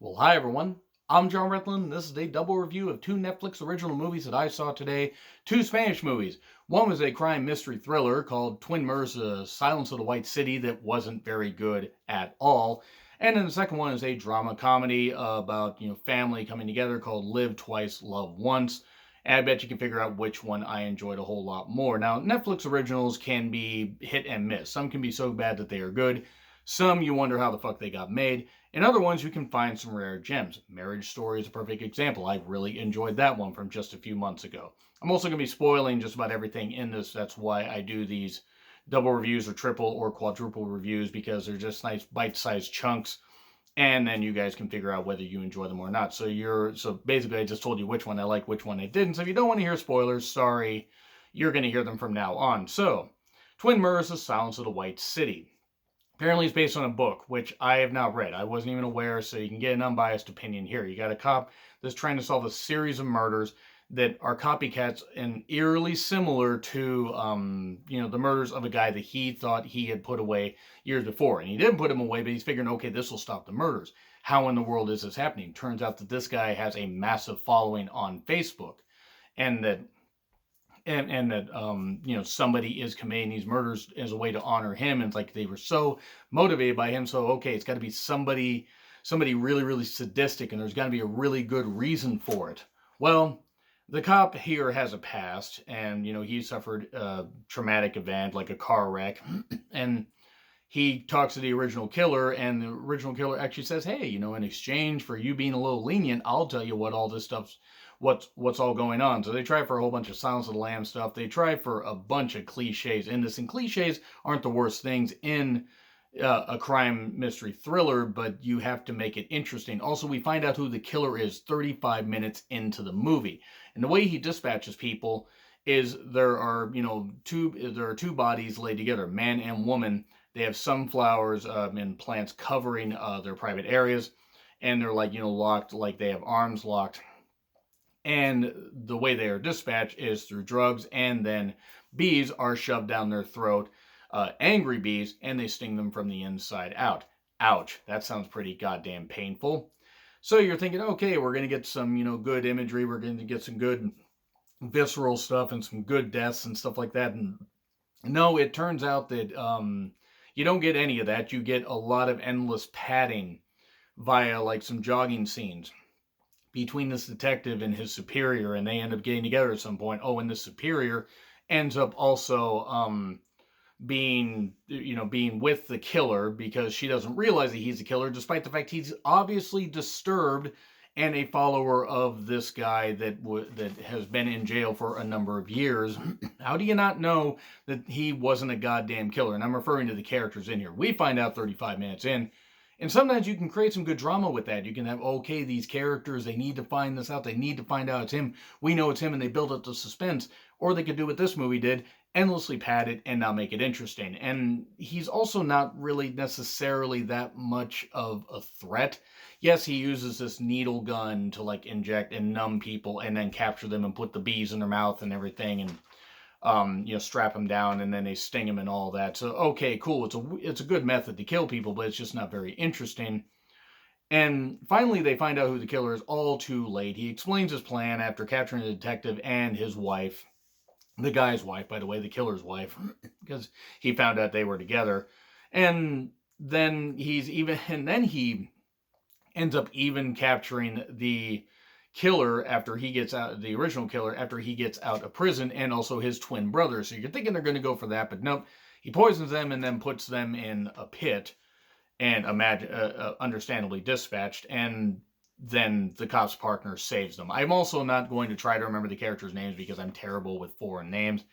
Well, hi everyone. I'm John Rethlin. This is a double review of two Netflix original movies that I saw today. Two Spanish movies. One was a crime mystery thriller called Twin Murs: Silence of the White City that wasn't very good at all. And then the second one is a drama comedy about, family coming together called Live Twice, Love Once. And I bet you can figure out which one I enjoyed a whole lot more. Now, Netflix originals can be hit and miss. Some can be so bad that they are good. Some you wonder how the fuck they got made. In other ones, you can find some rare gems. Marriage Story is a perfect example. I really enjoyed that one from just a few months ago. I'm also going to be spoiling just about everything in this. That's why I do these double reviews or triple or quadruple reviews, because they're just nice bite-sized chunks, and then you guys can figure out whether you enjoy them or not. So basically I just told you which one I like, which one I didn't. So if you don't want to hear spoilers, sorry, you're going to hear them from now on. So, Twin Murs: The Silence of the White City. Apparently, it's based on a book, which I have not read. I wasn't even aware, so you can get an unbiased opinion here. You got a cop that's trying to solve a series of murders that are copycats and eerily similar to, the murders of a guy that he thought he had put away years before. And he didn't put him away, but he's figuring, okay, this will stop the murders. How in the world is this happening? Turns out that this guy has a massive following on Facebook, and that somebody is committing these murders as a way to honor him, and it's like they were so motivated by him. So okay, it's got to be somebody really really sadistic, and there's got to be a really good reason for it. Well, the cop here has a past, and he suffered a traumatic event like a car wreck, and he talks to the original killer, and the original killer actually says, hey, in exchange for you being a little lenient, I'll tell you what all this stuff's what's all going on. So they try for a whole bunch of Silence of the Lamb stuff. They try for a bunch of cliches in this, and cliches aren't the worst things in a crime mystery thriller, but you have to make it interesting. Also, we find out who the killer is 35 minutes into the movie, and the way he dispatches people is there are two bodies laid together, man and woman. They have sunflowers and plants covering their private areas, and they're like locked, like they have arms locked. And the way they are dispatched is through drugs, and then bees are shoved down their throat, angry bees, and they sting them from the inside out. Ouch, that sounds pretty goddamn painful. So you're thinking, okay, we're going to get some, good imagery, we're going to get some good visceral stuff and some good deaths and stuff like that. And no, it turns out that you don't get any of that. You get a lot of endless padding via like some jogging scenes between this detective and his superior, and they end up getting together at some point. Oh, and the superior ends up also being with the killer, because she doesn't realize that he's the killer, despite the fact he's obviously disturbed and a follower of this guy that has been in jail for a number of years. How do you not know that he wasn't a goddamn killer? And I'm referring to the characters in here. We find out 35 minutes in. And sometimes you can create some good drama with that. You can have, okay, these characters, they need to find this out. They need to find out it's him. We know it's him, and they build up the suspense. Or they could do what this movie did, endlessly pad it and not make it interesting. And he's also not really necessarily that much of a threat. Yes, he uses this needle gun to like inject and numb people and then capture them and put the bees in their mouth and everything, and strap them down, and then they sting them and all that. So, okay, cool. It's a good method to kill people, but it's just not very interesting. And finally, they find out who the killer is all too late. He explains his plan after capturing the detective and his wife, the guy's wife, by the way, the killer's wife, because he found out they were together. And then he ends up even capturing the killer after he gets out, the original killer, after he gets out of prison, and also his twin brother. So you're thinking they're going to go for that, but nope. He poisons them and then puts them in a pit, and understandably dispatched, and then the cop's partner saves them. I'm also not going to try to remember the characters' names because I'm terrible with foreign names.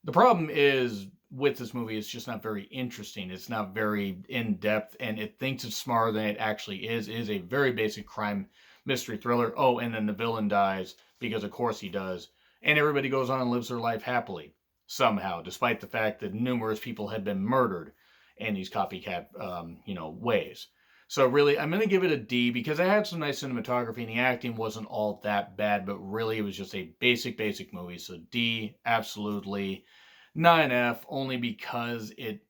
The problem is with this movie, it's just not very interesting. It's not very in-depth, and it thinks it's smarter than it actually is. It is a very basic crime mystery thriller. Oh, and then the villain dies, because of course he does. And everybody goes on and lives their life happily, somehow, despite the fact that numerous people had been murdered in these copycat, ways. So really, I'm going to give it a D, because it had some nice cinematography, and the acting wasn't all that bad, but really it was just a basic movie. So D, absolutely. 9F, only because it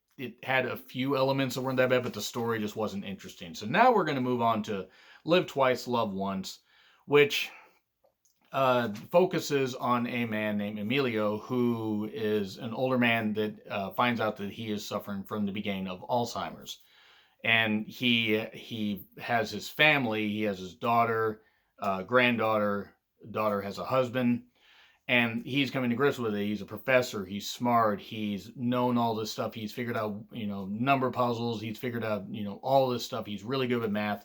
had a few elements that weren't that bad, but the story just wasn't interesting. So now we're going to move on to Live Twice, Love Once, which focuses on a man named Emilio, who is an older man that finds out that he is suffering from the beginning of Alzheimer's. And he has his family. He has his daughter, granddaughter. Daughter has a husband, and he's coming to grips with it. He's a professor. He's smart. He's known all this stuff. He's figured out, number puzzles. He's figured out, all this stuff. He's really good with math.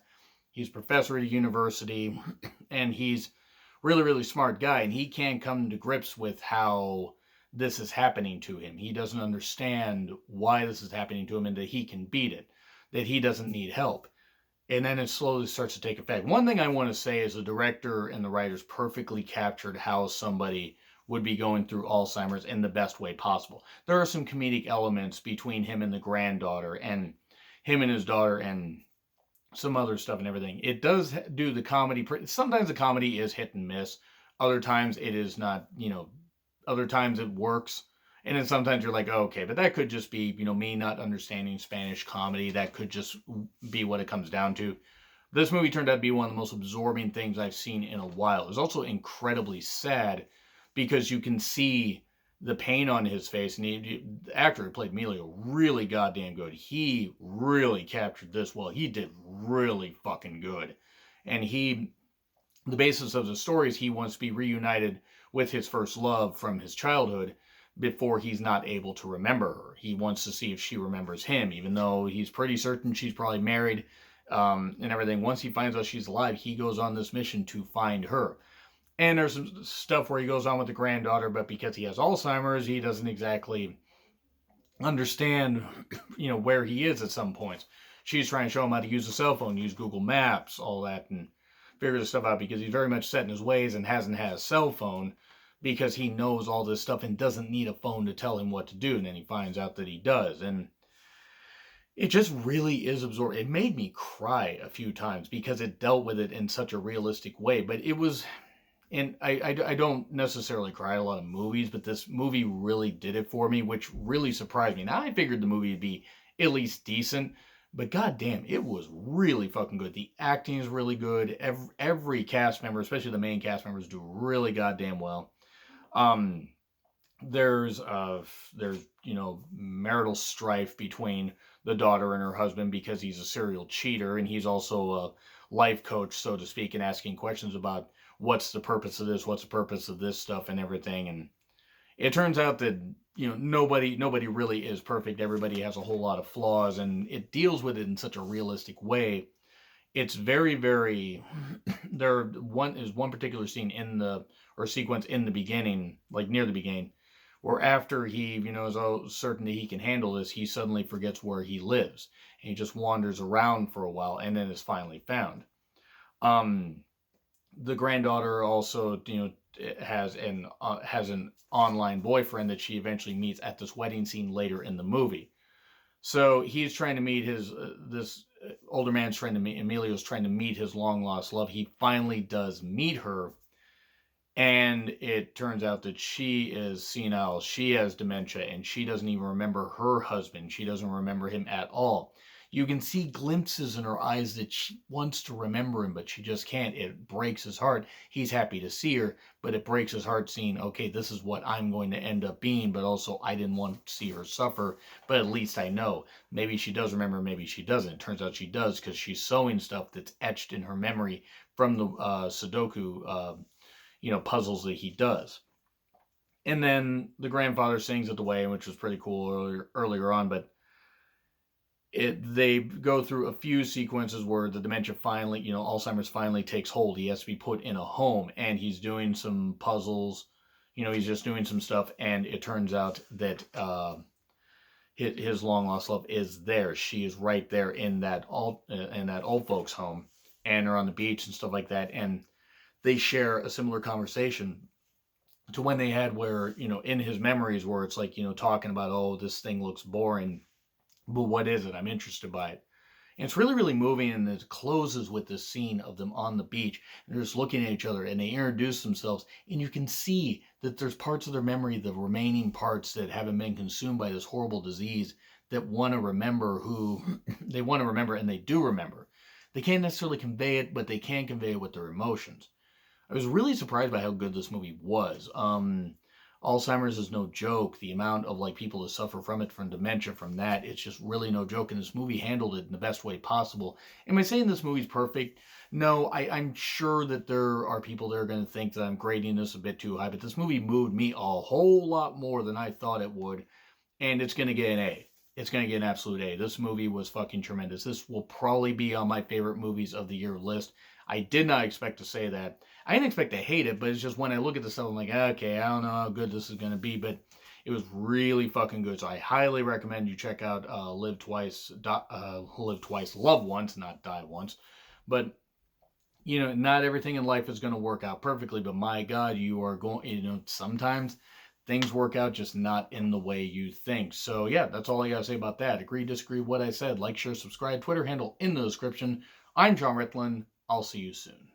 He's a professor at a university, and he's really, really smart guy. And he can't come to grips with how this is happening to him. He doesn't understand why this is happening to him and that he can beat it, that he doesn't need help. And then it slowly starts to take effect. One thing I want to say is the director and the writers perfectly captured how somebody would be going through Alzheimer's in the best way possible. There are some comedic elements between him and the granddaughter, and him and his daughter, and some other stuff and everything. It does do the comedy. Sometimes the comedy is hit and miss. Other times it is not, other times it works. And then sometimes you're like, oh, okay, but that could just be, me not understanding Spanish comedy. That could just be what it comes down to. This movie turned out to be one of the most absorbing things I've seen in a while. It was also incredibly sad because you can see the pain on his face. And the actor who played Emilio, really goddamn good. He really captured this well. He did really fucking good. And the basis of the story is he wants to be reunited with his first love from his childhood before he's not able to remember her. He wants to see if she remembers him, even though he's pretty certain she's probably married and everything. Once he finds out she's alive, he goes on this mission to find her. And there's some stuff where he goes on with the granddaughter, but because he has Alzheimer's, he doesn't exactly understand, where he is at some points. She's trying to show him how to use a cell phone, use Google Maps, all that, and figure this stuff out because he's very much set in his ways and hasn't had a cell phone because he knows all this stuff and doesn't need a phone to tell him what to do. And then he finds out that he does. And it just really is absorbing. It made me cry a few times because it dealt with it in such a realistic way. But it was, and I don't necessarily cry at a lot of movies, but this movie really did it for me, which really surprised me. Now, I figured the movie would be at least decent, but goddamn, it was really fucking good. The acting is really good. Every cast member, especially the main cast members, do really goddamn well. There's marital strife between the daughter and her husband because he's a serial cheater and he's also a life coach, so to speak, and asking questions about what's the purpose of this, what's the purpose of this stuff and everything. And it turns out that, nobody really is perfect. Everybody has a whole lot of flaws, and it deals with it in such a realistic way. It's very, very, one particular scene or sequence in the beginning, like near the beginning, where after he, is certain that he can handle this, he suddenly forgets where he lives. And he just wanders around for a while and then is finally found. The granddaughter also, has an online boyfriend that she eventually meets at this wedding scene later in the movie. So he's trying to meet this older man's trying to meet, Emilio's trying to meet his long lost love. He finally does meet her. And it turns out that she is senile. She has dementia and she doesn't even remember her husband. She doesn't remember him at all. You can see glimpses in her eyes that she wants to remember him, but she just can't. It breaks his heart. He's happy to see her, but it breaks his heart seeing, okay, this is what I'm going to end up being, but also I didn't want to see her suffer, but at least I know. Maybe she does remember, maybe she doesn't. It turns out she does because she's sewing stuff that's etched in her memory from the Sudoku puzzles that he does. And then the grandfather sings at the wedding, which was pretty cool earlier on, but they go through a few sequences where the dementia finally, Alzheimer's finally takes hold. He has to be put in a home, and he's doing some puzzles. He's just doing some stuff, and it turns out that his long lost love is there. She is right there in that old folks home, and they're on the beach and stuff like that, and they share a similar conversation to when they had where, in his memories where it's like, talking about, oh, this thing looks boring, but what is it? I'm interested by it. And it's really, really moving, and it closes with this scene of them on the beach. And they're just looking at each other, and they introduce themselves, and you can see that there's parts of their memory, the remaining parts that haven't been consumed by this horrible disease, that want to remember and they do remember. They can't necessarily convey it, but they can convey it with their emotions. I was really surprised by how good this movie was. Alzheimer's is no joke. The amount of like people that suffer from it, from dementia, from that, it's just really no joke. And this movie handled it in the best way possible. Am I saying this movie's perfect? No, I'm sure that there are people that are going to think that I'm grading this a bit too high, but this movie moved me a whole lot more than I thought it would, and it's going to get an A. It's going to get an absolute A. This movie was fucking tremendous. This will probably be on my favorite movies of the year list. I did not expect to say that. I didn't expect to hate it, but it's just when I look at this stuff, I'm like, okay, I don't know how good this is going to be, but it was really fucking good. So I highly recommend you check out Live Twice, Love Once, not Die Once. But you know, not everything in life is going to work out perfectly, but my God, you are going, you know, sometimes things work out just not in the way you think. So, yeah, that's all I got to say about that. Agree, disagree, what I said. Like, share, subscribe, Twitter handle in the description. I'm John Ritlin. I'll see you soon.